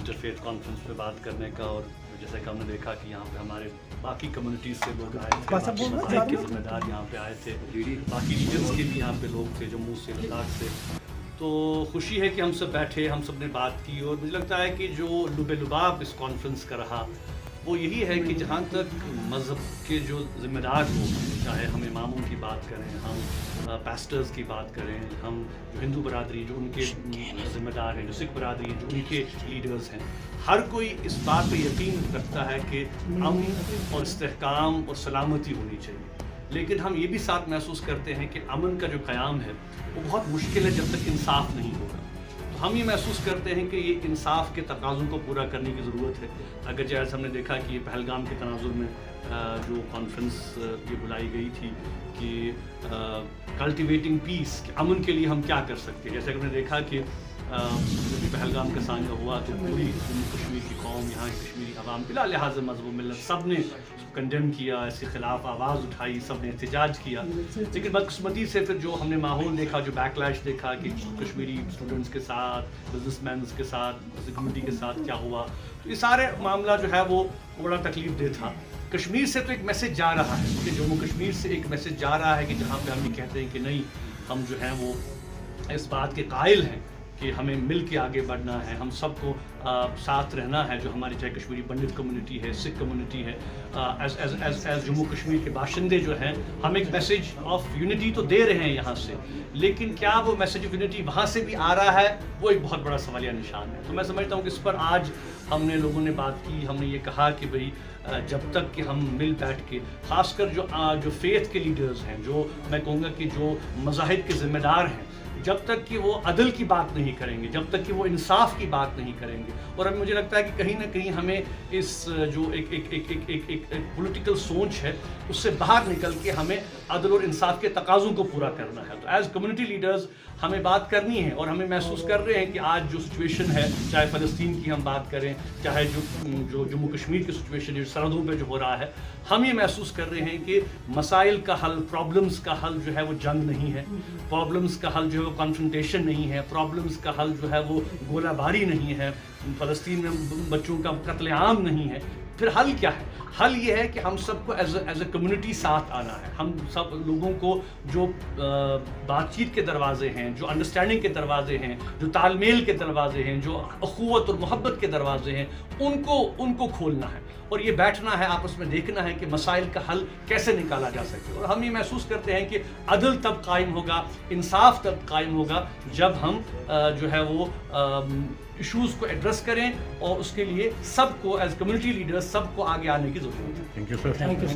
Interfaith conference पे बात करने का, और जैसे कि हमने देखा कि यहाँ पे हमारे बाकी कम्युनिटीज़ से लोग आए थे, बाकी मज़ाहिब के ज़िम्मेदार यहाँ पे आए थे, बाकी रीजन्स के भी यहाँ पे लोग थे, जम्मू से, लद्दाख से। तो खुशी है कि हम सब बैठे, हम सब ने बात की, और मुझे लगता है कि जो लुबे-लुबाब इस कॉन्फ्रेंस का रहा वो यही है कि जहाँ तक मज़हब के जो ज़िम्मेदार लोग हैं, चाहे हम इमामों की बात करें, हम पास्टर्स की बात करें, हम जो हिंदू बरादरी जो उनके ज़िम्मेदार हैं, जो सिख बरादरी जो उनके लीडर्स हैं, हर कोई इस बात पे यकीन रखता है कि अमन और इस्तेहकाम और सलामती होनी चाहिए। लेकिन हम ये भी साथ महसूस करते हैं कि अमन का जो क़याम है वो बहुत मुश्किल है जब तक इंसाफ नहीं होगा। तो हम ये महसूस करते हैं कि ये इंसाफ के तकाज़ों को पूरा करने की ज़रूरत है। अगर जैसे हमने देखा कि पहलगाम के तनाज़ुर में जो कॉन्फ्रेंस ये बुलाई गई थी कि कल्टिवेटिंग पीस, अमन के लिए हम क्या कर सकते हैं। जैसे कि हमने देखा कि जब भी पहलगाम का सामना हुआ तो पूरी जम्मू कश्मीर की कौम, यहाँ की कश्मीरी अवाम बिला लिहाज मज़हब मिलत सब ने कंडेम किया, इसके ख़िलाफ़ आवाज़ उठाई, सब ने एहतजाज किया। लेकिन बदकिस्मती से फिर जो हमने माहौल देखा, जो बैकलैश देखा कि कश्मीरी स्टूडेंट्स के साथ, बिजनेसमैन के साथ, कम्युनिटी के साथ क्या हुआ, तो ये सारे मामला जो है वो बड़ा तकलीफ दे था। कश्मीर से तो एक मैसेज जा रहा है कि जम्मू कश्मीर से एक मैसेज जा रहा है कि जहाँ पे हम ये कहते हैं कि नहीं, हम जो हैं वो इस बात के कायल हैं कि हमें मिल के आगे बढ़ना है, हम सबको साथ रहना है, जो हमारी चाहे कश्मीरी पंडित कम्युनिटी है, सिख कम्युनिटी है, एज जम्मू कश्मीर के बाशिंदे जो हैं, हम एक मैसेज ऑफ यूनिटी तो दे रहे हैं यहाँ से, लेकिन क्या वो मैसेज ऑफ यूनिटी वहाँ से भी आ रहा है, वो एक बहुत बड़ा सवालिया निशान है। तो मैं समझता हूँ कि इस पर आज हमने लोगों ने बात की, हमने ये कहा कि भाई जब तक कि हम मिल बैठ के, ख़ासकर जो फेथ के लीडर्स हैं, जो मैं कहूँगा कि जो मज़ाहिब के ज़िम्मेदार हैं, जब तक कि वो अदल की बात नहीं करेंगे, जब तक कि वो इंसाफ की बात नहीं करेंगे, और अब मुझे लगता है कि कहीं ना कहीं हमें इस जो एक पॉलिटिकल सोच है उससे बाहर निकल के हमें अदल और इंसाफ के तकाज़ों को पूरा करना है। तो एज कम्युनिटी लीडर्स हमें बात करनी है, और हमें महसूस कर रहे हैं कि आज जो सिचुएशन है, चाहे फ़लस्तीन की हम बात करें, चाहे जो जम्मू कश्मीर की सिचुएशन जो सरहदों पे जो हो रहा है, हम ये महसूस कर रहे हैं कि मसाइल का हल, प्रॉब्लम्स का हल जो है वो जंग नहीं है, प्रॉब्लम्स का हल जो है वो कॉन्फ्रंटेशन नहीं है, प्रॉब्लम्स का हल जो है वो गोलाबारी नहीं है, फ़लस्तीन में बच्चों का कत्लेआम नहीं है। फिर हल क्या है? हल ये है कि हम सबको एज ए कम्युनिटी साथ आना है। हम सब लोगों को जो बातचीत के दरवाजे हैं, जो अंडरस्टैंडिंग के दरवाजे हैं, जो तालमेल के दरवाजे हैं, जो अखुवत और मोहब्बत के दरवाजे हैं, उनको खोलना है, और ये बैठना है, आपस में देखना है कि मसाइल का हल कैसे निकाला जा सके। और हम ये महसूस करते हैं कि अदल तब कायम होगा, इंसाफ तब कायम होगा जब हम जो है वो इश्यूज़ को एड्रेस करें, और उसके लिए सबको एज कम्युनिटी लीडर्स सबको आगे आने की ज़रूरत है। Thank you sir.